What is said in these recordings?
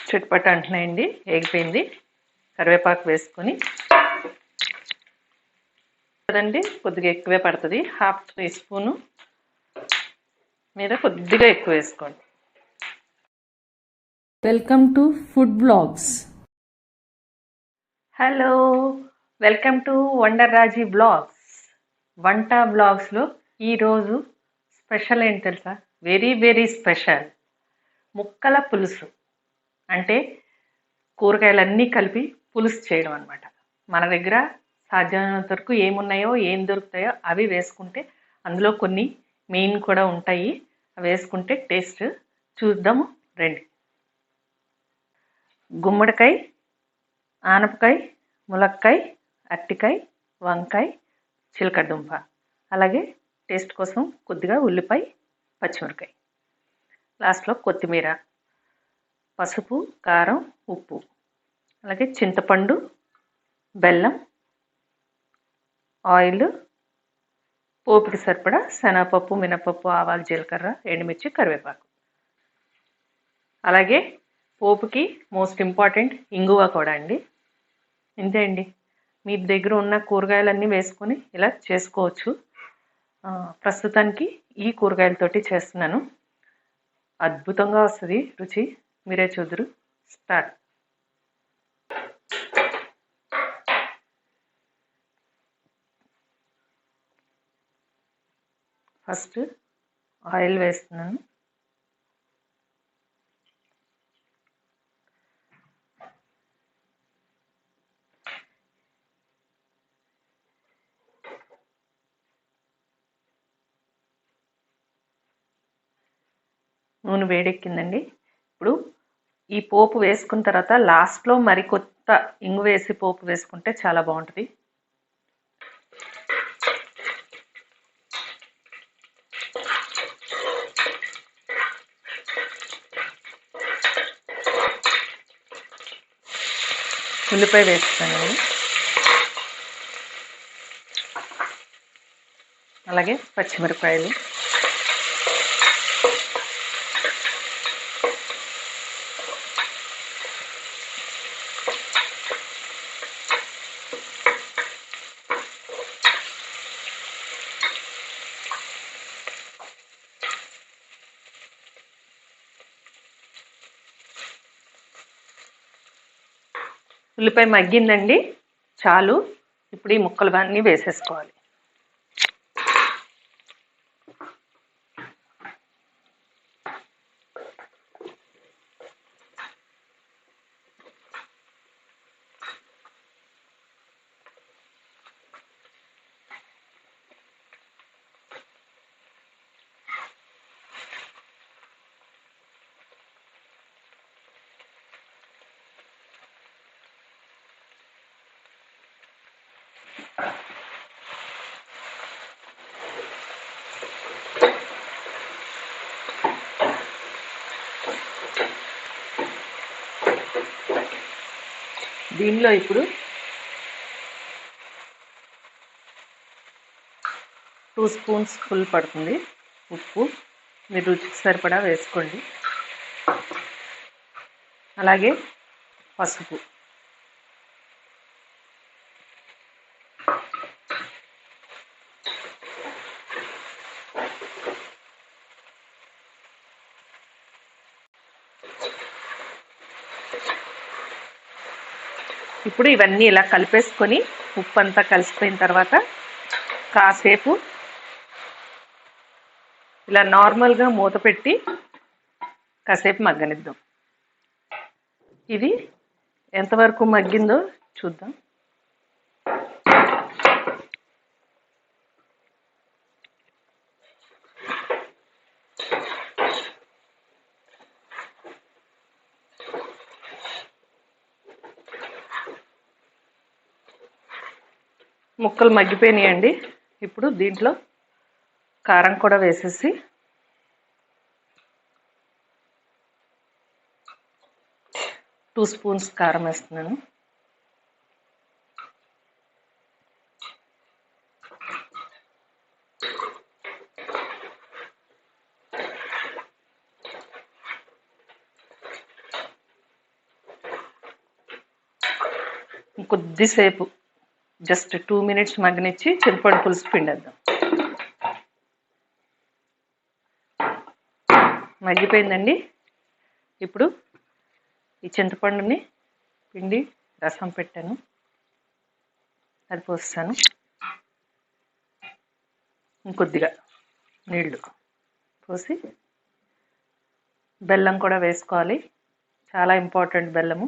చిట్పట అంటున్నాయండి. ఎగిపోయింది. కరివేపాకు వేసుకొని కదండి, కొద్దిగా ఎక్కువే పడుతుంది. 1/2 టీ స్పూను మీద కొద్దిగా ఎక్కువ వేసుకోండి. Welcome to food blogs. Hello, welcome to wonder Raji blogs. వంట బ్లాగ్స్లో ఈరోజు స్పెషల్ ఏంటి తెలుసా? Very very special. ముక్కల పులుసు అంటే కూరగాయలన్నీ కలిపి పులుసు చేయడం అనమాట. మన దగ్గర సాధ్యమైనంత వరకు ఏమున్నాయో ఏం దొరుకుతాయో అవి వేసుకుంటే, అందులో కొన్ని మెయిన్ కూడా ఉంటాయి, అవి వేసుకుంటే టేస్ట్ చూద్దాము రండి. గుమ్మడికాయ, ఆనపకాయ, ములక్కాయ, అరటికాయ, వంకాయ, చిలకడదుంప, అలాగే టేస్ట్ కోసం కొద్దిగా ఉల్లిపాయ, పచ్చిమిరకాయ, లాస్ట్లో కొత్తిమీర, పసుపు, కారం, ఉప్పు, అలాగే చింతపండు, బెల్లం, ఆయిల్, పోపుకి సరిపడా శనగపప్పు, మినపప్పు, ఆవాలు, జీలకర్ర, ఎండుమిర్చి, కరివేపాకు. అలాగే పోపుకి మోస్ట్ ఇంపార్టెంట్ ఇంగువ కూడా అండి. ఇంతే అండి. మీ దగ్గర ఉన్న కూరగాయలన్నీ వేసుకొని ఇలా చేసుకోవచ్చు. ప్రస్తుతానికి ఈ కూరగాయలతోటి చేస్తున్నాను. అద్భుతంగా వస్తుంది రుచి, మీరే చూదురు. స్టార్ట్. ఫస్ట్ ఆయిల్ వేస్తున్నాను. నూనె వేడెక్కిందండి. ఇప్పుడు ఈ పోపు వేసుకున్న తర్వాత లాస్ట్లో మరి కొత్త ఇంగు వేసి పోపు వేసుకుంటే చాలా బాగుంటుంది. ఉల్లిపాయ వేస్తానండి, అలాగే పచ్చిమిరపకాయలు, ఉల్లిపాయ మగ్గిందండి, చాలు. ఇప్పుడు ఈ ముక్కలు అన్నీ వేసేసుకోవాలి. దీనిలో ఇప్పుడు 2 స్పూన్స్ ఫుల్ పడుతుంది ఉప్పు, మీరు రుచికి సరిపడా వేసుకోండి. అలాగే పసుపు, ఇప్పుడు ఇవన్నీ ఇలా కలిపేసుకొని ఉప్పు అంతా కలిసిపోయిన తర్వాత కాసేపు ఇలా నార్మల్గా మూత పెట్టి కాసేపు మగ్గనిద్దాం. ఇది ఎంతవరకు మగ్గిందో చూద్దాం. ముక్కలు మగ్గిపోయినాయండి. ఇప్పుడు దీంట్లో కారం కూడా వేసేసి టూ స్పూన్స్ కారం వేస్తున్నాను. ఇంకొద్దిసేపు జస్ట్ 2 మినిట్స్ మగ్గనిచ్చి చింతపండు పులుసు పిండేద్దాం. మగ్గిపోయిందండి. ఇప్పుడు ఈ చింతపండుని పిండి రసం పెట్టాను, అది పోస్తాను. ఇంకొద్దిగా నీళ్లు పోసి బెల్లం కూడా వేసుకోవాలి, చాలా ఇంపార్టెంట్ బెల్లము.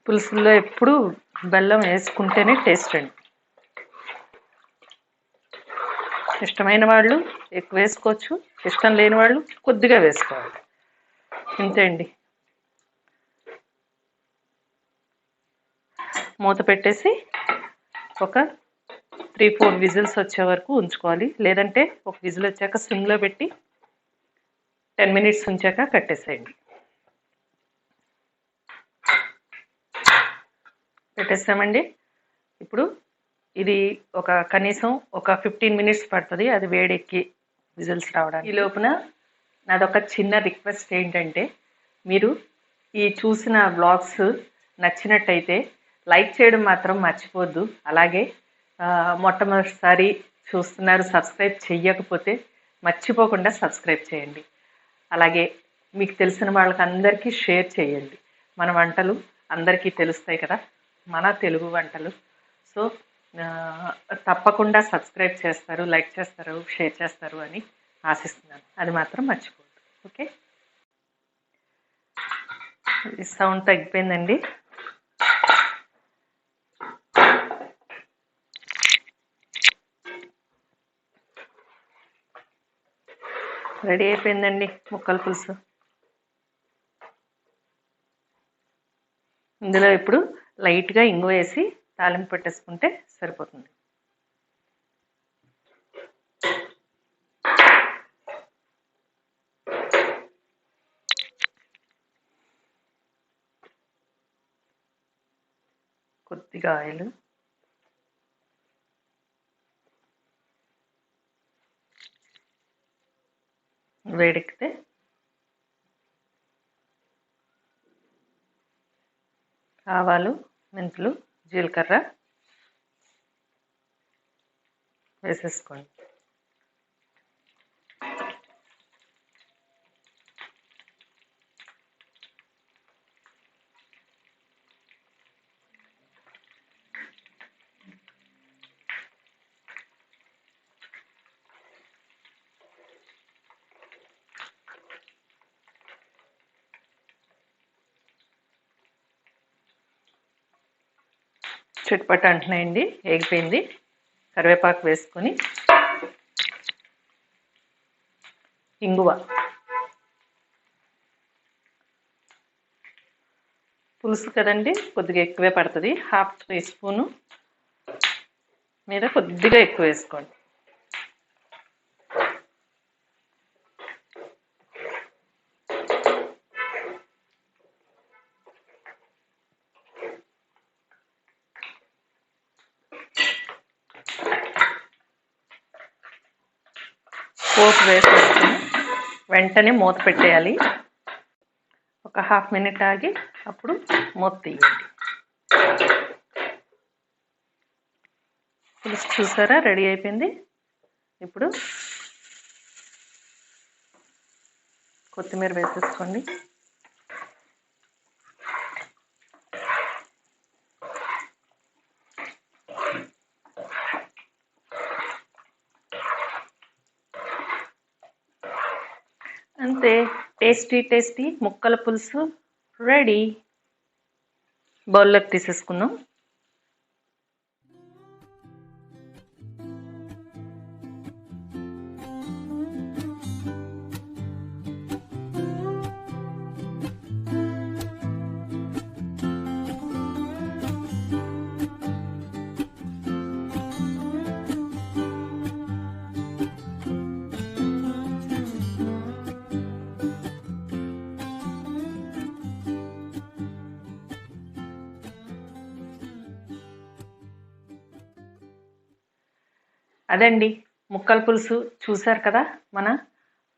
పులుసుల్లో ఎప్పుడు బెల్లం వేసుకుంటేనే టేస్ట్ అండి. ఇష్టమైన వాళ్ళు ఎక్కువ వేసుకోవచ్చు, ఇష్టం లేని వాళ్ళు కొద్దిగా వేసుకోవాలి. ఇంతే అండి. మూత పెట్టేసి ఒక 3-4 విజిల్స్ వచ్చే వరకు ఉంచుకోవాలి. లేదంటే ఒక విజిల్ వచ్చాక సిమ్లో పెట్టి 10 మినిట్స్ ఉంచాక కట్టేసేయండి. పెట్టేస్తామండి. ఇప్పుడు ఇది కనీసం ఒక 15 మినిట్స్ పడుతుంది, అది వేడెక్కి విజిల్స్ రావడానికి. ఈ లోపున నాదొక చిన్న రిక్వెస్ట్ ఏంటంటే, మీరు ఈ చూసిన వ్లాగ్స్ నచ్చినట్టయితే లైక్ చేయడం మాత్రం మర్చిపోద్దు. అలాగే మొట్టమొదటిసారి చూస్తున్నారు, సబ్స్క్రైబ్ చెయ్యకపోతే మర్చిపోకుండా సబ్స్క్రైబ్ చేయండి. అలాగే మీకు తెలిసిన వాళ్ళకి అందరికీ షేర్ చేయండి. మన వంటలు అందరికీ తెలుస్తాయి కదా, మన తెలుగు వంటలు. సో తప్పకుండా సబ్స్క్రైబ్ చేస్తారు, లైక్ చేస్తారు, షేర్ చేస్తారు అని ఆశిస్తున్నాను. అది మాత్రం మర్చిపోవద్దు. ఓకే, ఈ సౌండ్ తగ్గిపోయిందండి. రెడీ అయిపోయిందండి ముక్కల పులుసు. ఇందులో ఇప్పుడు లైట్గా ఇంగు వేసి తాలింపు పెట్టేసుకుంటే సరిపోతుంది. కొద్దిగా ఆయిల్, వేడెక్కితే ఆవాలు, మెంతులు, జీలకర్ర వేసేసుకోండి. చిట్పట అంటున్నాయండి, వేగిపోయింది. కరివేపాకు వేసుకొని ఇంగువ, పులుసు కదండి కొద్దిగా ఎక్కువే పడుతుంది. 1/2 టీ స్పూను మీద కొద్దిగా ఎక్కువ వేసుకోండి. పోపు వేసేసుకొని వెంటనే మూత పెట్టేయాలి. ఒక 1/2 మినిట్ ఆగి అప్పుడు మూత తీయండి. పులుసు చూసారా, రెడీ అయిపోయింది. ఇప్పుడు కొత్తిమీర వేసేసుకోండి. అంతే, టేస్టీ టేస్టీ ముక్కల పులుసు రెడీ. బౌల్లోకి తీసేసుకుందాం. అదండి ముక్కల పులుసు, చూశారు కదా. మన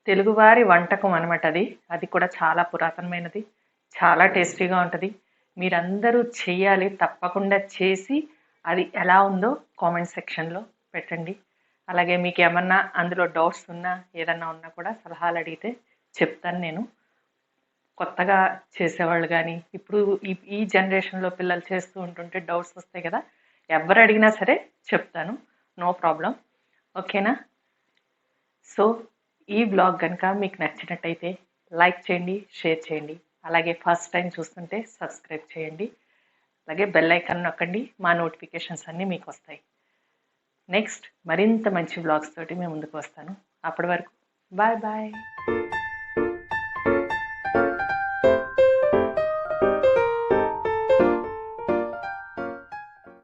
తెలుగువారి వంటకం అనమాట అది కూడా చాలా పురాతనమైనది, చాలా టేస్టీగా ఉంటుంది. మీరందరూ చెయ్యాలి, తప్పకుండా చేసి అది ఎలా ఉందో కామెంట్ సెక్షన్లో పెట్టండి. అలాగే మీకు ఏమన్నా అందులో డౌట్స్ ఉన్నా ఏదన్నా ఉన్నా కూడా సలహాలు అడిగితే చెప్తాను నేను. కొత్తగా చేసేవాళ్ళు కానీ ఇప్పుడు ఈ జనరేషన్లో పిల్లలు చేస్తూ ఉంటుంటే డౌట్స్ వస్తాయి కదా, ఎవరు అడిగినా సరే చెప్తాను, నో ప్రాబ్లం. ఓకేనా? సో ఈ బ్లాగ్ కనుక మీకు నచ్చినట్టయితే లైక్ చేయండి, షేర్ చేయండి. అలాగే ఫస్ట్ టైం చూస్తుంటే సబ్స్క్రైబ్ చేయండి. అలాగే బెల్ ఐకాన్ నొక్కండి, మా నోటిఫికేషన్స్ అన్నీ మీకు వస్తాయి. నెక్స్ట్ మరింత మంచి బ్లాగ్స్ తోటి మేము ముందుకు వస్తాను. అప్పటి వరకు బాయ్ బాయ్.